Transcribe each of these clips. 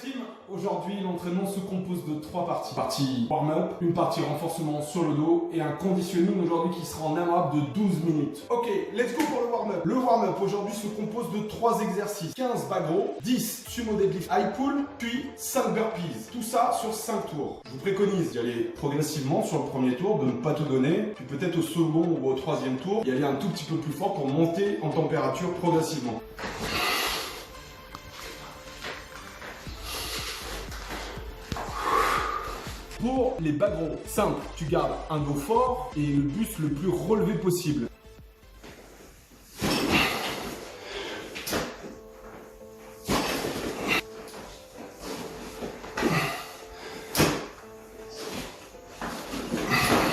team. Aujourd'hui, l'entraînement se compose de 3 parties. Partie warm-up, une partie renforcement sur le dos et un conditioning aujourd'hui qui sera en AMRAP de 12 minutes. Ok, let's go pour le warm-up. Le warm-up aujourd'hui se compose de 3 exercices. 15 bas gros, 10 sumo deadlift high pull, puis 5 burpees. Tout ça sur 5 tours. Je vous préconise d'y aller progressivement sur le premier tour, de ne pas tout donner, puis peut-être au second ou au troisième tour, y aller un tout petit peu plus fort pour monter en température progressivement. Pour les bas gros, simple, tu gardes un dos fort et le buste le plus relevé possible.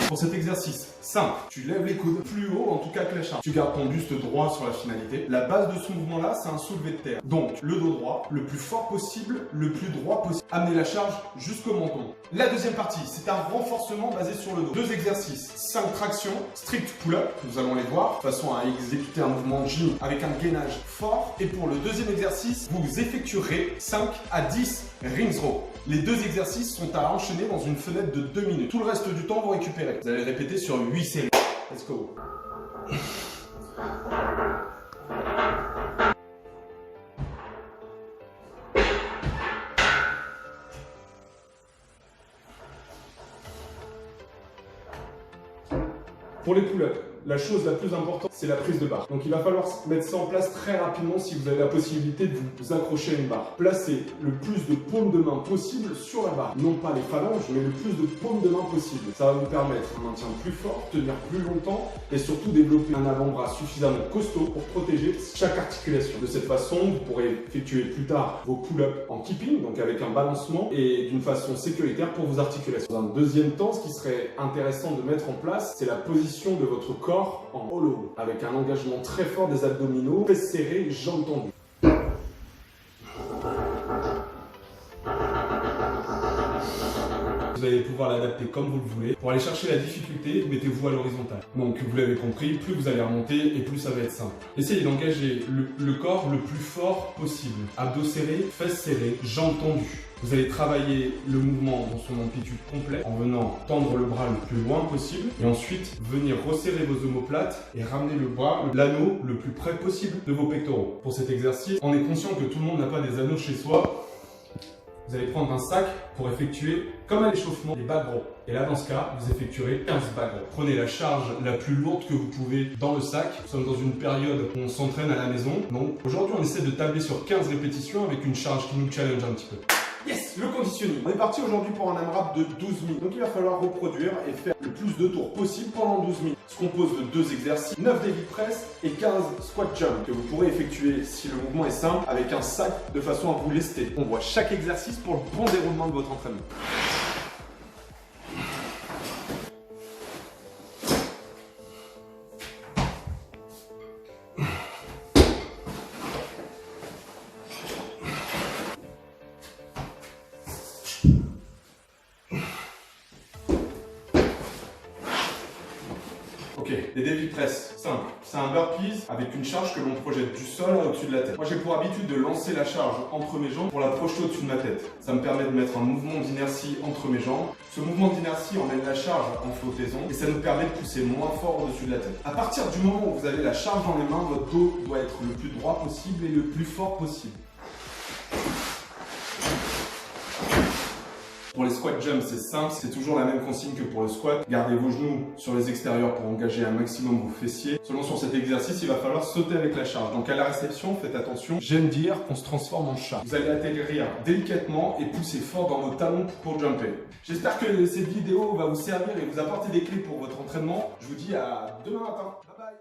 Pour cet exercice, simple, tu lèves les coudes plus haut en tout cas que la charge. Tu gardes ton buste droit sur la finalité. La base de ce mouvement-là, c'est un soulevé de terre. Donc, le dos droit, le plus fort possible, le plus droit possible. Amener la charge jusqu'au menton. La deuxième partie, c'est un renforcement basé sur le dos. 2 exercices, 5 tractions, strict pull-up, nous allons les voir, de façon à exécuter un mouvement gym avec un gainage fort. Et pour le deuxième exercice, vous effectuerez 5 à 10 rings row. Les 2 exercices sont à enchaîner dans une fenêtre de 2 minutes. Tout le reste du temps, vous récupérez. Vous allez répéter sur 8 séries. Let's go. Pour les pull-ups, la chose la plus importante, c'est la prise de barre. Donc il va falloir mettre ça en place très rapidement si vous avez la possibilité de vous accrocher à une barre. Placez le plus de paumes de main possible sur la barre. Non pas les phalanges, mais le plus de paumes de main possible. Ça va vous permettre un maintien plus fort, tenir plus longtemps et surtout développer un avant-bras suffisamment costaud pour protéger chaque articulation. De cette façon, vous pourrez effectuer plus tard vos pull-ups en keeping, donc avec un balancement et d'une façon sécuritaire pour vos articulations. Dans un deuxième temps, ce qui serait intéressant de mettre en place, c'est la position de votre corps en hollow, avec un engagement très fort des abdominaux, fesses serrées, jambes tendues. Vous allez pouvoir l'adapter comme vous le voulez. Pour aller chercher la difficulté, mettez-vous à l'horizontale. Donc vous l'avez compris, plus vous allez remonter et plus ça va être simple. Essayez d'engager le corps le plus fort possible. Abdos serrés, fesses serrées, jambes tendues. Vous allez travailler le mouvement dans son amplitude complète en venant tendre le bras le plus loin possible et ensuite venir resserrer vos omoplates et ramener le bras, l'anneau le plus près possible de vos pectoraux. Pour cet exercice, on est conscient que tout le monde n'a pas des anneaux chez soi. Vous allez prendre un sac pour effectuer, comme à l'échauffement, les bas gros. Et là, dans ce cas, vous effectuerez 15 bas gros. Prenez la charge la plus lourde que vous pouvez dans le sac. Nous sommes dans une période où on s'entraîne à la maison. Donc aujourd'hui, on essaie de tabler sur 15 répétitions avec une charge qui nous challenge un petit peu. Yes, le conditioning. On est parti aujourd'hui pour un AMRAP de 12 minutes. Donc il va falloir reproduire et faire le plus de tours possible pendant 12 minutes. Se compose de 2 exercices, 9 deadlift press et 15 squat jump que vous pourrez effectuer si le mouvement est simple avec un sac de façon à vous lester. On voit chaque exercice pour le bon déroulement de votre entraînement. Ok, les deadlift press, simple. C'est un burpees avec une charge que l'on projette du sol au-dessus de la tête. Moi, j'ai pour habitude de lancer la charge entre mes jambes pour la projeter au-dessus de ma tête. Ça me permet de mettre un mouvement d'inertie entre mes jambes. Ce mouvement d'inertie emmène la charge en flottaison et ça nous permet de pousser moins fort au-dessus de la tête. À partir du moment où vous avez la charge dans les mains, votre dos doit être le plus droit possible et le plus fort possible. Pour les squat jumps, c'est simple, c'est toujours la même consigne que pour le squat. Gardez vos genoux sur les extérieurs pour engager un maximum vos fessiers. Selon sur cet exercice, il va falloir sauter avec la charge. Donc à la réception, faites attention. J'aime dire qu'on se transforme en chat. Vous allez atterrir délicatement et pousser fort dans vos talons pour jumper. J'espère que cette vidéo va vous servir et vous apporter des clés pour votre entraînement. Je vous dis à demain matin. Bye bye.